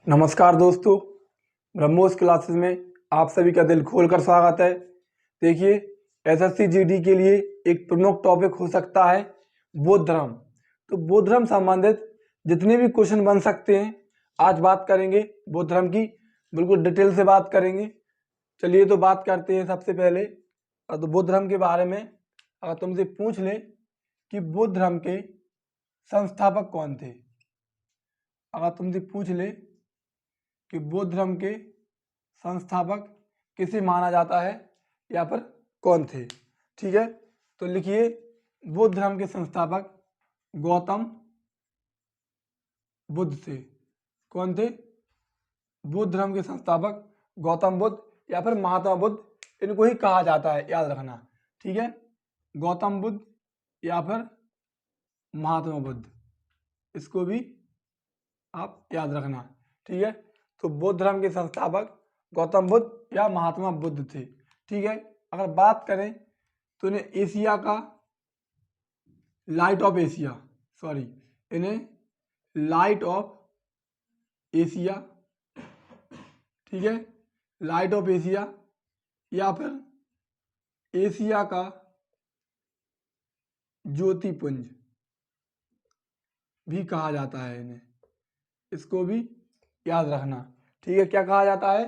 नमस्कार दोस्तों, ब्रह्मोस क्लासेस में आप सभी का दिल खोलकर स्वागत है। देखिए, एसएससी जीडी के लिए एक प्रमुख टॉपिक हो सकता है बौद्ध धर्म। तो बौद्ध धर्म संबंधित जितने भी क्वेश्चन बन सकते हैं आज बात करेंगे बौद्ध धर्म की, बिल्कुल डिटेल से बात करेंगे। चलिए तो बात करते हैं। सबसे पहले तो बौद्ध धर्म के बारे में अगर तुमसे पूछ ले कि बौद्ध धर्म के संस्थापक कौन थे, अगर तुमसे पूछ ले कि बौद्ध धर्म के संस्थापक किसे माना जाता है या फिर कौन थे, ठीक है। तो लिखिए, बौद्ध धर्म के संस्थापक गौतम बुद्ध थे। कौन थे? बौद्ध धर्म के संस्थापक गौतम बुद्ध या फिर महात्मा बुद्ध, इनको ही कहा जाता है, याद रखना, ठीक है। गौतम बुद्ध या फिर महात्मा बुद्ध, इसको भी आप याद रखना, ठीक है। तो बौद्ध धर्म के संस्थापक गौतम बुद्ध या महात्मा बुद्ध थे, ठीक है। अगर बात करें तो इन्हें एशिया का लाइट ऑफ एशिया, इन्हें लाइट ऑफ एशिया, ठीक है, लाइट ऑफ एशिया या फिर एशिया का ज्योतिपुंज भी कहा जाता है इन्हें, इसको भी याद रखना, ठीक है। क्या कहा जाता है?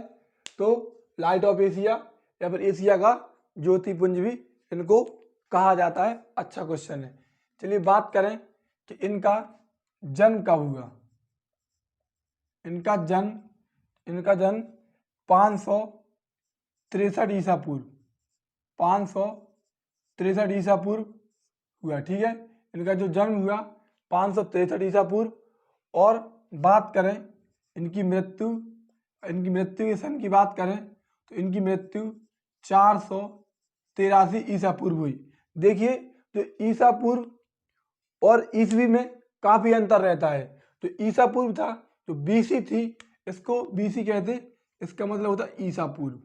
तो लाइट ऑफ एशिया या फिर एशिया का ज्योतिपुंज भी इनको कहा जाता है। अच्छा क्वेश्चन है। चलिए बात करें कि इनका जन्म कब हुआ। इनका जन्म 563 ईसा पूर्व, 563 ईसा पूर्व हुआ, ठीक है। इनका जो जन्म हुआ 563 ईसा पूर्व। और बात करें इनकी मृत्यु के सन की बात करें तो इनकी मृत्यु 483 ईसा पूर्व हुई। देखिए, जो ईसा पूर्व और ईसवी में काफी अंतर रहता है। तो ईसा पूर्व था, जो बीसी थी, इसको बीसी कहते, इसका मतलब होता ईसा पूर्व,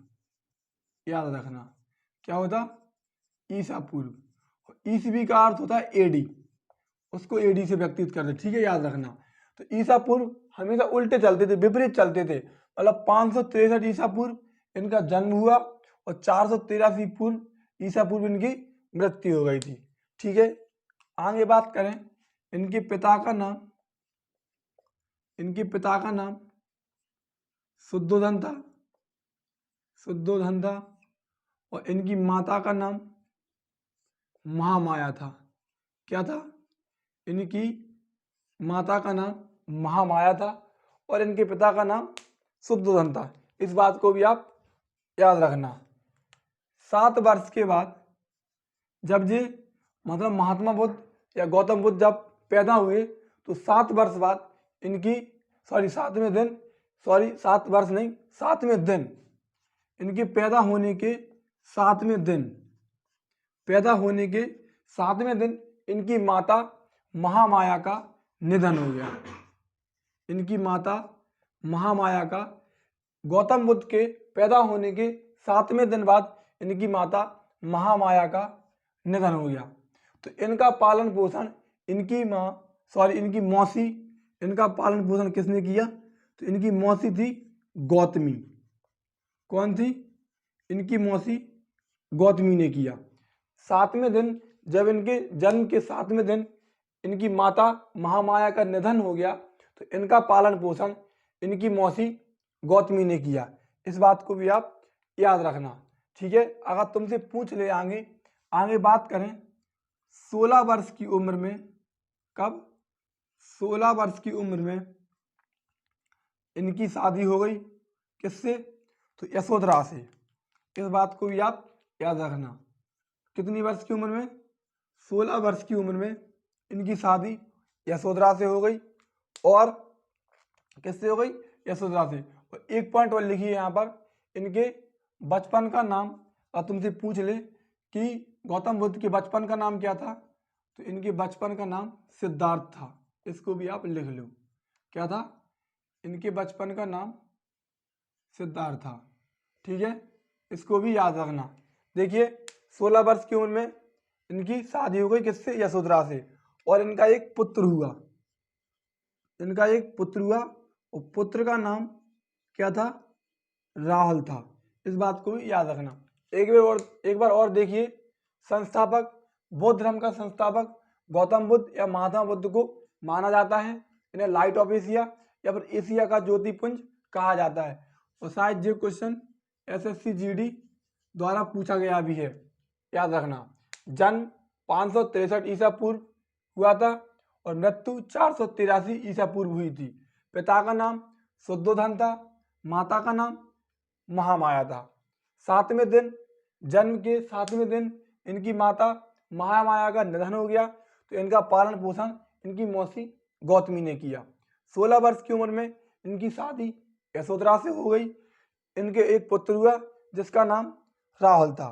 याद रखना। क्या होता? ईसा पूर्व। ईसवी का अर्थ होता है एडी, उसको एडी से व्यक्तित करते, ठीक है, याद रखना। तो ईसा पूर्व हमेशा उल्टे चलते थे, विपरीत चलते थे। मतलब 563 ईसा पूर्व इनका जन्म हुआ और 483 पूर्व ईसा पूर्व इनकी मृत्यु हो गई थी, ठीक है। आगे बात करें, इनके पिता का नाम शुद्धोधन था और इनकी माता का नाम महामाया था। क्या था? इनकी माता का नाम महामाया था और इनके पिता का नाम शुद्धोधन था। इस बात को भी आप याद रखना। 7 वर्ष के बाद जब ये मतलब महात्मा बुद्ध या गौतम बुद्ध जब पैदा हुए तो 7 वर्ष बाद इनकी 7वें दिन इनके पैदा होने के 7वें दिन इनकी माता महामाया का निधन हो गया। इनकी माता महामाया का गौतम बुद्ध के पैदा होने के 7वें दिन बाद इनकी माता महामाया का निधन हो गया। तो इनका पालन पोषण इनकी मौसी, इनका पालन पोषण किसने किया? तो इनकी मौसी थी गौतमी। कौन थी? इनकी मौसी गौतमी ने किया। 7वें दिन, जब इनके जन्म के 7वें दिन इनकी माता महामाया का निधन हो गया तो इनका पालन पोषण इनकी मौसी गौतमी ने किया। इस बात को भी आप याद रखना, ठीक है। अगर तुमसे पूछ ले आगे बात करें 16 वर्ष की उम्र में, कब? 16 वर्ष की उम्र में इनकी शादी हो गई। किससे? तो यशोधरा से। इस बात को भी आप याद रखना। कितनी वर्ष की उम्र में? 16 वर्ष की उम्र में इनकी शादी यशोधरा से हो गई। और किससे हो गई? यशोधरा से। और एक पॉइंट और लिखिए यहाँ पर, इनके बचपन का नाम, और तुमसे पूछ ले कि गौतम बुद्ध के बचपन का नाम क्या था, तो इनके बचपन का नाम सिद्धार्थ था। इसको भी आप लिख लो। क्या था? इनके बचपन का नाम सिद्धार्थ था, ठीक है, इसको भी याद रखना। देखिए, 16 वर्ष की उम्र में इनकी शादी हो गई, किससे? यशोधरा से। और इनका एक पुत्र हुआ और पुत्र का नाम क्या था? राहुल था। इस बात को भी याद रखना। एक बार और देखिए, संस्थापक, बौद्ध धर्म का संस्थापक गौतम बुद्ध या महात्मा बुद्ध को माना जाता है। इन्हें लाइट ऑफ एशिया या फिर एशिया का ज्योतिपुंज कहा जाता है। और शायद ये क्वेश्चन SSC GD द्वारा पूछा गया भी है, याद रखना। जन्म 563 ईसा पूर्व हुआ था और मृत्यु 483 ईसा पूर्व हुई थी। पिता का नाम शुद्धोधन था, माता का नाम महामाया था। जन्म के 7वें दिन इनकी माता महामाया का निधन हो गया, तो इनका पालन पोषण इनकी मौसी गौतमी ने किया। 16 वर्ष की उम्र में इनकी शादी यशोधरा से हो गई। इनके एक पुत्र हुआ जिसका नाम राहुल था।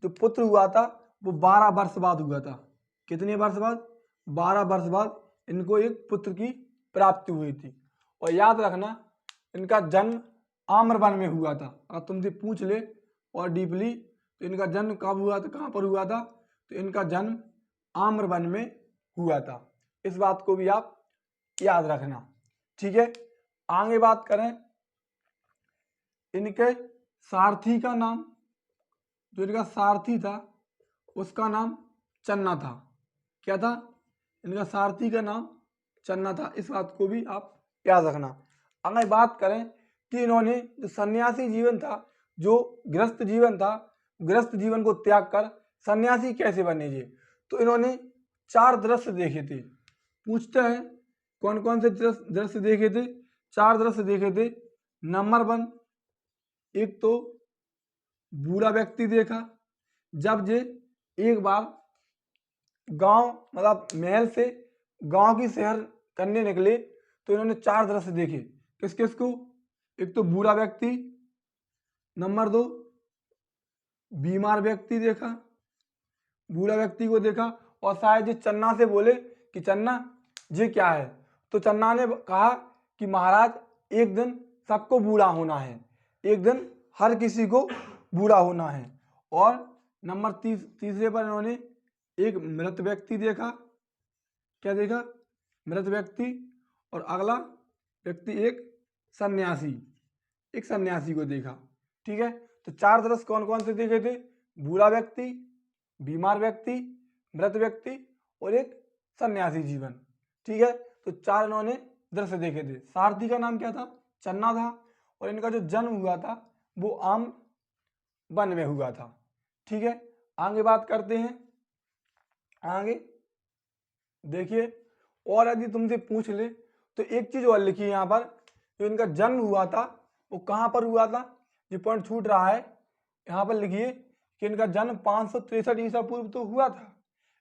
जो पुत्र हुआ था वो 12 वर्ष बाद हुआ था। कितने वर्ष बाद? 12 वर्ष बाद इनको एक पुत्र की प्राप्ति हुई थी। और याद रखना, इनका जन्म आम्रवन में हुआ था। अगर तुमसे पूछ ले और डीपली तो इनका जन्म कब हुआ था, कहाँ पर हुआ था, तो इनका जन्म आम्रवन में हुआ था। इस बात को भी आप याद रखना, ठीक है। आगे बात करें, इनके सारथी का नाम, जो इनका सारथी था उसका नाम चन्ना था। क्या था? इनका सारथी का नाम चन्ना था। इस बात को भी आप याद रखना। अगर बात करें कि इन्होंने जो सन्यासी जीवन था, जो गृहस्थ जीवन था, गृहस्थ जीवन को त्याग कर सन्यासी कैसे बने जी, तो इन्होंने 4 दृश्य देखे थे। पूछते हैं कौन कौन से दृश्य देखे थे? 4 दृश्य देखे थे। नंबर 1, एक तो बूढ़ा व्यक्ति देखा। जब जे एक बार गांव मतलब महल से गांव की शहर करने निकले तो इन्होंने 4 दृश्य देखे। किस किस को? एक तो बूढ़ा व्यक्ति, नंबर 2 बीमार व्यक्ति देखा, बूढ़ा व्यक्ति को देखा। और शायद जी चन्ना से बोले कि चन्ना ये क्या है, तो चन्ना ने कहा कि महाराज एक दिन सबको बूढ़ा होना है, एक दिन हर किसी को बूढ़ा होना है। और नंबर तीसरे पर इन्होंने एक मृत व्यक्ति देखा। क्या देखा? मृत व्यक्ति। और अगला व्यक्ति एक सन्यासी को देखा। ठीक है, तो 4 दृश्य कौन कौन से देखे थे? बूढ़ा व्यक्ति, बीमार व्यक्ति, मृत व्यक्ति और एक सन्यासी जीवन। ठीक है, तो 4 इन्होंने दृश्य देखे थे। सारथी का नाम क्या था? चन्ना था। और इनका जो जन्म हुआ था वो आम वन में हुआ था। ठीक है, आगे बात करते हैं। आगे देखिए, और यदि तुमसे पूछ ले तो एक चीज और लिखी है यहाँ पर, जो इनका जन्म हुआ था वो कहाँ पर हुआ था। ये पॉइंट छूट रहा है, यहाँ पर लिखिए कि इनका जन्म 563 ईसा पूर्व तो हुआ था,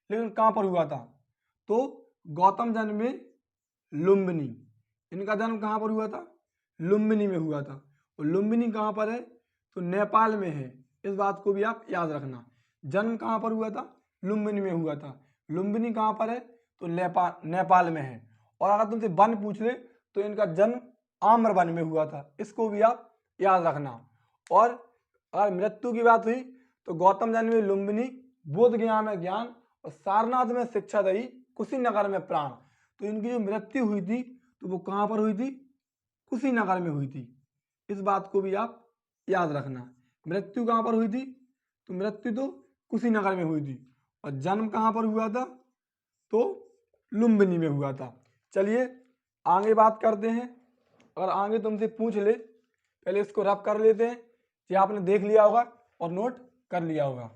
लेकिन कहाँ पर हुआ था? तो गौतम जन्म में लुम्बिनी। इनका जन्म कहाँ पर हुआ था? लुम्बिनी में हुआ था। और लुम्बिनी कहाँ पर है? तो नेपाल में है। इस बात को भी आप याद रखना। जन्म कहाँ पर हुआ था? लुम्बिनी में हुआ था। लुम्बिनी कहाँ पर है? तो नेपाल में है। और अगर तुमसे वन पूछ ले तो इनका जन्म आम्र वन में हुआ था। इसको भी आप याद रखना। और अगर मृत्यु की बात हुई तो गौतम जन्म में लुम्बिनी, बोध गया में ज्ञान और सारनाथ में शिक्षा दही, कुशीनगर में प्राण। तो इनकी जो मृत्यु हुई थी तो वो कहाँ पर हुई थी? कुशीनगर में हुई थी। इस बात को भी आप याद रखना। मृत्यु कहाँ पर हुई थी? तो मृत्यु तो कुशीनगर में हुई थी। और जन्म कहाँ पर हुआ था? तो लुम्बिनी में हुआ था। चलिए आगे बात करते हैं। और आगे तुमसे पूछ ले, पहले इसको रब कर लेते हैं। ये आपने देख लिया होगा और नोट कर लिया होगा।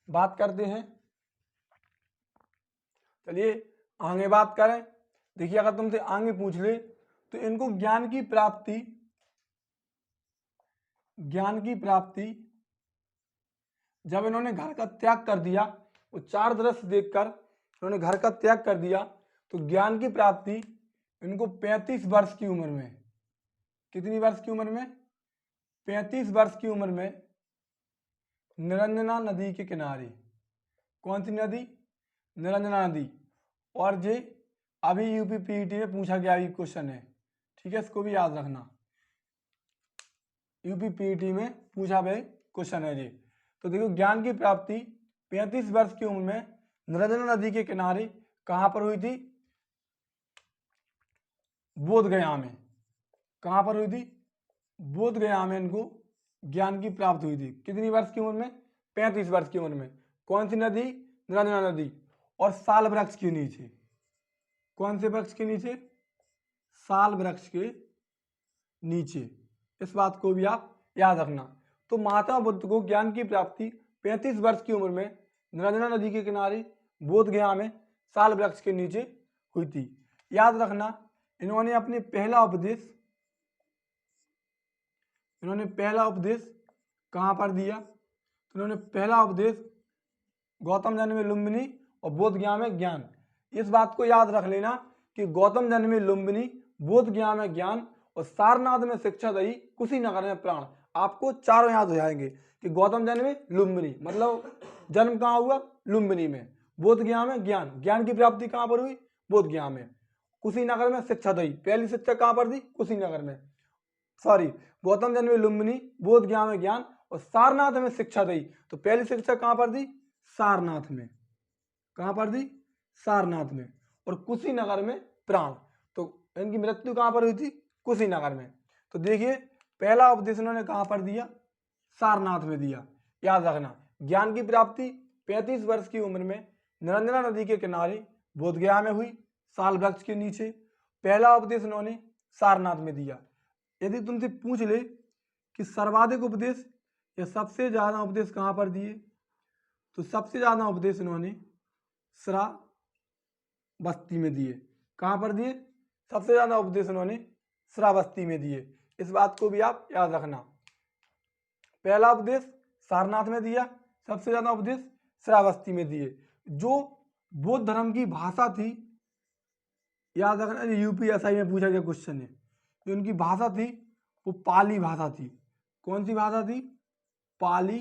बात करते हैं, चलिए आगे बात करें। देखिए, अगर तुमसे आगे पूछ ले तो इनको ज्ञान की प्राप्ति जब इन्होंने घर का त्याग कर दिया, वो 4 दृश्य देखकर इन्होंने घर का त्याग कर दिया, तो ज्ञान की प्राप्ति इनको 35 वर्ष की उम्र में, कितनी वर्ष की उम्र में? 35 वर्ष की उम्र में निरंजना नदी के किनारे। कौन सी नदी? निरंजना नदी। और ये अभी यूपी पीईटी में पूछा गया भी क्वेश्चन है। ठीक है, इसको भी याद रखना। यूपी पीईटी में पूछा गया क्वेश्चन है ये। तो देखो, ज्ञान की प्राप्ति 35 वर्ष की उम्र में निरंजना नदी के किनारे कहां पर हुई थी? बोध गया में। कहाँ पर हुई थी? बोध गया में इनको ज्ञान की प्राप्ति हुई थी। कितनी वर्ष की उम्र में? 35 वर्ष की उम्र में। कौन सी नदी? निरंजना नदी। और साल वृक्ष के नीचे। कौन से वृक्ष के नीचे? साल वृक्ष के नीचे। इस बात को भी आप याद रखना। तो महात्मा बुद्ध को ज्ञान की प्राप्ति 35 वर्ष की उम्र में निरंजना नदी के किनारे बोध गया में साल वृक्ष के नीचे हुई थी। याद रखना, इन्होंने पहला उपदेश कहाँ पर दिया? तो इन्होंने पहला उपदेश गौतम जन्म में लुम्बिनी और बोध गया में ज्ञान। इस बात को याद रख लेना कि गौतम जन्म में लुम्बिनी, बोध गया में ज्ञान और सारनाथ में शिक्षा दई, कुशीनगर में प्राण। आपको चारों याद हो जाएंगे कि गौतम जन्म में लुम्बिनी मतलब जन्म कहाँ हुआ? लुम्बिनी में। बोध गया में ज्ञान, ज्ञान की प्राप्ति कहाँ पर हुई? बोध गया में। कुशीनगर में शिक्षा दई, पहली शिक्षा कहाँ पर दी? कुशीनगर में। सॉरी, गौतम जन्म में लुम्बिनी, बोध गया में ज्ञान और सारनाथ में शिक्षा दई। तो पहली शिक्षा कहाँ पर दी? सारनाथ में। कहाँ पर दी? सारनाथ में। और कुशीनगर में प्राण। तो इनकी मृत्यु कहाँ पर हुई थी? कुशीनगर में। तो देखिए, पहला उपदेश इन्होंने कहाँ पर दिया? सारनाथ में दिया। याद रखना, ज्ञान की प्राप्ति 35 वर्ष की उम्र में निरंजना नदी के किनारे बोध गया में हुई, साल वृक्ष के नीचे। पहला उपदेश इन्होंने सारनाथ में दिया। यदि तुमसे पूछ ले कि सर्वाधिक उपदेश या सबसे ज्यादा उपदेश कहाँ पर दिए, तो सबसे ज्यादा उपदेश इन्होंने श्रावस्ती में दिए। कहाँ पर दिए? सबसे ज्यादा उपदेश इन्होंने श्रावस्ती में दिए। इस बात को भी आप याद रखना। पहला उपदेश सारनाथ में दिया, सबसे ज्यादा उपदेश श्रावस्ती में दिए। जो बौद्ध धर्म की भाषा थी, याद रखना, यूपीएसआई में पूछा गया क्वेश्चन है, जो उनकी भाषा थी वो पाली भाषा थी। कौन सी भाषा थी? पाली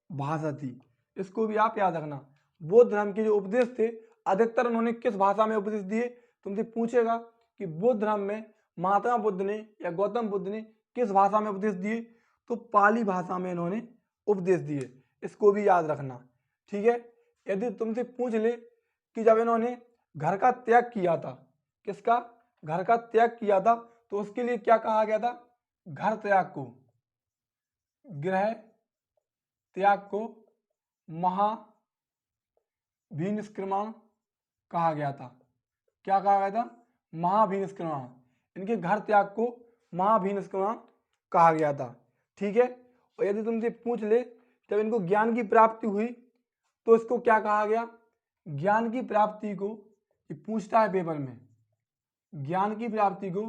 भाषा थी। इसको भी आप याद रखना। बौद्ध धर्म के जो उपदेश थे अधिकतर उन्होंने किस भाषा में उपदेश दिए? तुमसे पूछेगा कि बौद्ध धर्म में महात्मा बुद्ध ने या गौतम बुद्ध ने किस भाषा में उपदेश दिए, तो पाली भाषा में इन्होंने उपदेश दिए। इसको भी याद रखना, ठीक है। यदि तुमसे पूछ ले कि जब इन्होंने घर का त्याग किया था, किसका? घर का त्याग किया था, तो उसके लिए क्या कहा गया था? घर त्याग को, गृह त्याग को महाभिनिष्क्रमण कहा गया था। क्या कहा गया था? महाभिनिष्क्रमण। इनके घर त्याग को महाभिनिष्क्रमण कहा गया था, ठीक है। और यदि तुमसे पूछ ले जब इनको ज्ञान की प्राप्ति हुई तो इसको क्या कहा गया? ज्ञान की प्राप्ति को, ये पूछता है पेपर में, ज्ञान की प्राप्ति को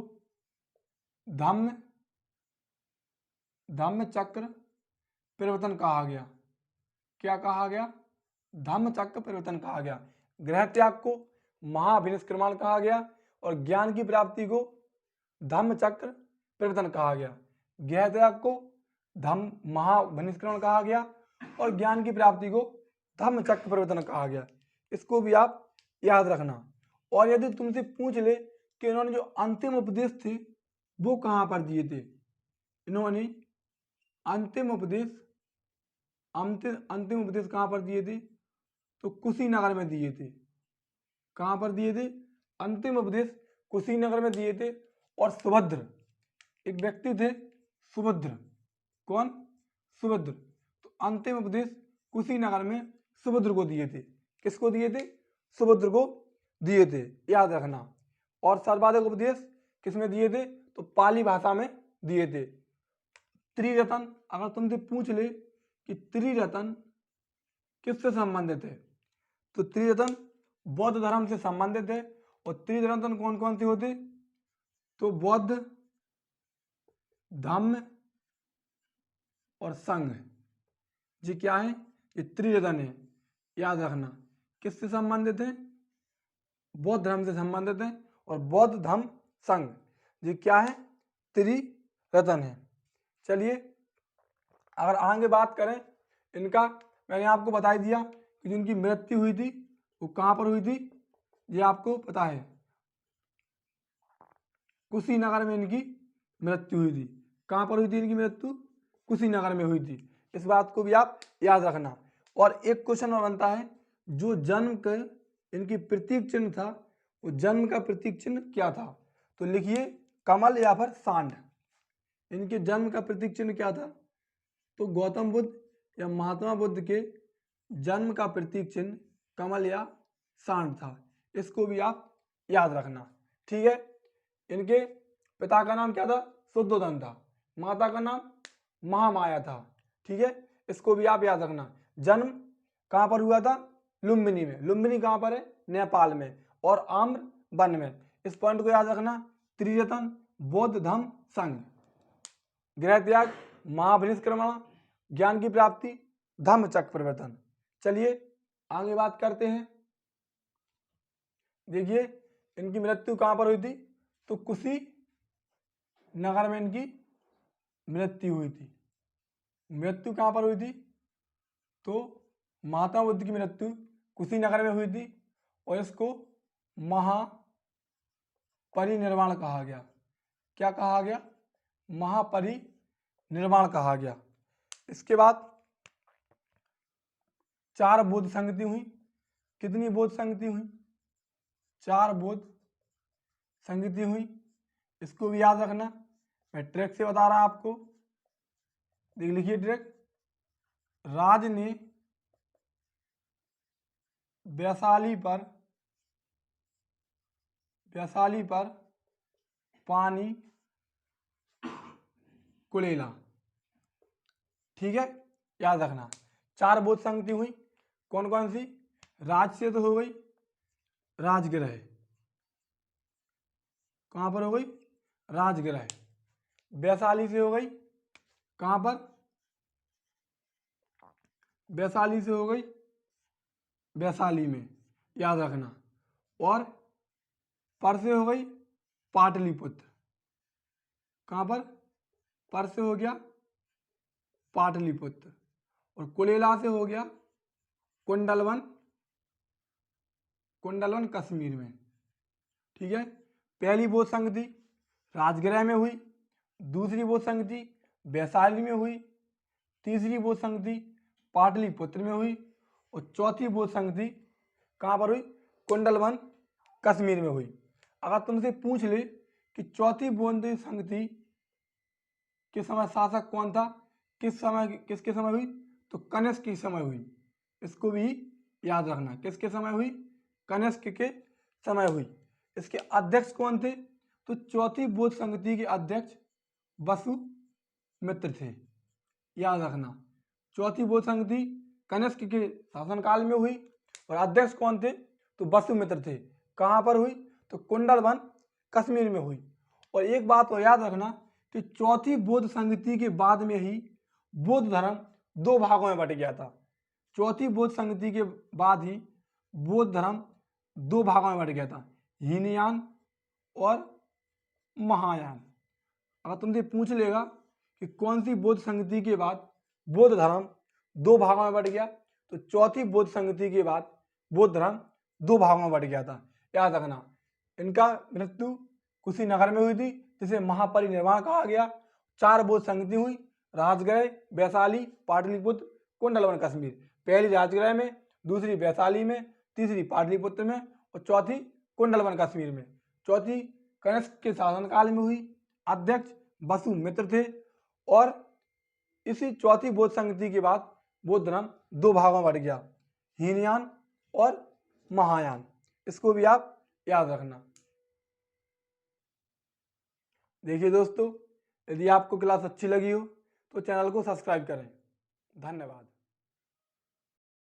धम्म चक्र परिवर्तन कहा गया। क्या कहा गया? धम्म चक्र परिवर्तन कहा गया। गृह त्याग को महाभिनिष्क्रमण कहा गया और ज्ञान की प्राप्ति को धम्म चक्र परिवर्तन कहा गया। गृह त्याग को महाभिनिष्क्रमण कहा गया और ज्ञान की प्राप्ति को धम्म चक्र परिवर्तन कहा गया। इसको भी आप याद रखना। और यदि तुमसे पूछ ले कि इन्होंने जो अंतिम उपदेश थे वो कहाँ पर दिए थे, इन्होंने अंतिम उपदेश कहाँ पर दिए थे? तो कुशीनगर में दिए थे। कहाँ पर दिए थे? अंतिम उपदेश कुशीनगर में दिए थे। और सुभद्र, एक व्यक्ति थे सुभद्र। कौन? सुभद्र। तो अंतिम उपदेश कुशीनगर में सुभद्र को दिए थे। किसको दिए थे? सुभद्र को दिए थे, याद रखना। और सर्वाधिक उपदेश किसमें दिए थे? तो पाली भाषा में दिए थे। त्रिरत्न, अगर तुमसे पूछ ले कि त्रिरत्न किससे संबंधित है, तो त्रिरत्न बौद्ध धर्म से संबंधित है। और त्रिरत्न कौन कौन से होते? तो बौद्ध, धम्म और संघ। जी क्या है? ये त्रिरत्न है, याद रखना। किससे संबंधित है? बौद्ध धर्म से संबंधित है। और बौद्ध, धम्म, संघ, ये क्या है? त्रिरत्न है। चलिए, अगर आगे बात करें इनका, मैंने आपको बता ही दिया कि जिनकी मृत्यु हुई थी वो कहाँ पर हुई थी, ये आपको पता है, कुशीनगर में इनकी मृत्यु हुई थी। कहाँ पर हुई थी इनकी मृत्यु? कुशीनगर में हुई थी। इस बात को भी आप याद रखना। और एक क्वेश्चन और बनता है, जो जन्म का इनकी प्रतीक चिन्ह था, वो जन्म का प्रतीक चिन्ह क्या था? तो लिखिए, कमल या फिर सांड। इनके जन्म का प्रतीक चिन्ह क्या था? तो गौतम बुद्ध या महात्मा बुद्ध के जन्म का प्रतीक चिन्ह कमल या सांड था। इसको भी आप याद रखना, ठीक है। इनके पिता का नाम क्या था? शुद्धोधन था। माता का नाम महामाया था, ठीक है। इसको भी आप याद रखना। जन्म कहाँ पर हुआ था? लुम्बिनी में। लुम्बिनी कहाँ पर है? नेपाल में। और आम्र वन में। इस पॉइंट को याद रखना। त्रिरत्न, बौद्ध धम्म संघ। गृह त्याग, महाभिनिष्क्रमण, ज्ञान की प्राप्ति, धम्म चक्र प्रवर्तन। चलिए आगे बात करते हैं। देखिए इनकी मृत्यु कहाँ पर हुई थी? तो कुशी नगर में इनकी मृत्यु हुई थी। मृत्यु कहाँ पर हुई थी? तो महात्मा बुद्ध की मृत्यु कुशीनगर में हुई थी और इसको महापरिनिर्वाण कहा गया। क्या कहा गया? महापरिनिर्वाण कहा गया। इसके बाद 4 बौद्ध संगति हुई। कितनी बौद्ध संगति हुई? 4 बौद्ध संगति हुई। इसको भी याद रखना। मैं ट्रैक से बता रहा आपको, देख लिखिए ट्रैक। राज ने वैशाली पर पानी कुलेला, ठीक है, याद रखना। 4 बौद्ध संगति हुई। कौन कौन सी? राज से तो हो गई, राजगृह। कहाँ पर हो गई? राजगृह। वैशाली से हो गई, कहाँ पर? वैशाली से हो गई, वैशाली में, याद रखना। और पर से हो गई पाटलिपुत्र। कहाँ पर? पर से हो गया पाटलिपुत्र। और कुलेला से हो गया कुंडलवन, कुंडलवन कश्मीर में, ठीक है। पहली बौद्ध संगति राजगृह में हुई, दूसरी बौद्ध संगति वैशाली में हुई, तीसरी बौद्ध संगति पाटलिपुत्र में हुई और चौथी बौद्ध संगति कहाँ पर हुई? कुंडलवन कश्मीर में हुई। अगर तुमसे पूछ ले कि चौथी बौद्ध संगति के समय शासक कौन था, किसके समय हुई? तो कनिष्क के समय हुई। इसको भी याद रखना। किसके समय हुई? कनिष्क के समय हुई। इसके अध्यक्ष कौन थे? तो चौथी बौद्ध संगति के अध्यक्ष वसुमित्र थे, याद रखना। चौथी बौद्ध संगति कनिष्क के शासनकाल में हुई और अध्यक्ष कौन थे? तो वसुमित्र थे। कहाँ पर हुई? तो कुंडलवन कश्मीर में हुई। और एक बात और याद रखना कि चौथी बौद्ध संगति के बाद में ही बौद्ध धर्म 2 भागों में बट गया था। चौथी बौद्ध संगति के बाद ही बौद्ध धर्म 2 भागों में बट गया था, हीनयान और महायान। अगर तुमसे पूछ लेगा कि कौन सी बौद्ध संगति के बाद बौद्ध धर्म 2 भागों में बट गया, तो चौथी बौद्ध संगति के बाद बौद्ध धर्म 2 भागों में बट गया था, याद रखना। इनका मृत्यु कुशीनगर में हुई थी, जिसे महापरिनिर्वाण कहा गया। 4 बौद्ध संगति हुई, राजगृह, वैशाली, पाटलिपुत्र, कुंडलवन कश्मीर। पहली राजगृह में, दूसरी वैशाली में, तीसरी पाटलिपुत्र में और चौथी कुंडलवन कश्मीर में। चौथी कनिष्क के शासनकाल में हुई, अध्यक्ष वसुमित्र थे। और इसी चौथी बौद्ध संगति के बाद बौद्ध धर्म 2 भागों में बट गया, हीनयान और महायान। इसको भी आप याद रखना। देखिए दोस्तों, यदि आपको क्लास अच्छी लगी हो तो चैनल को सब्सक्राइब करें। धन्यवाद।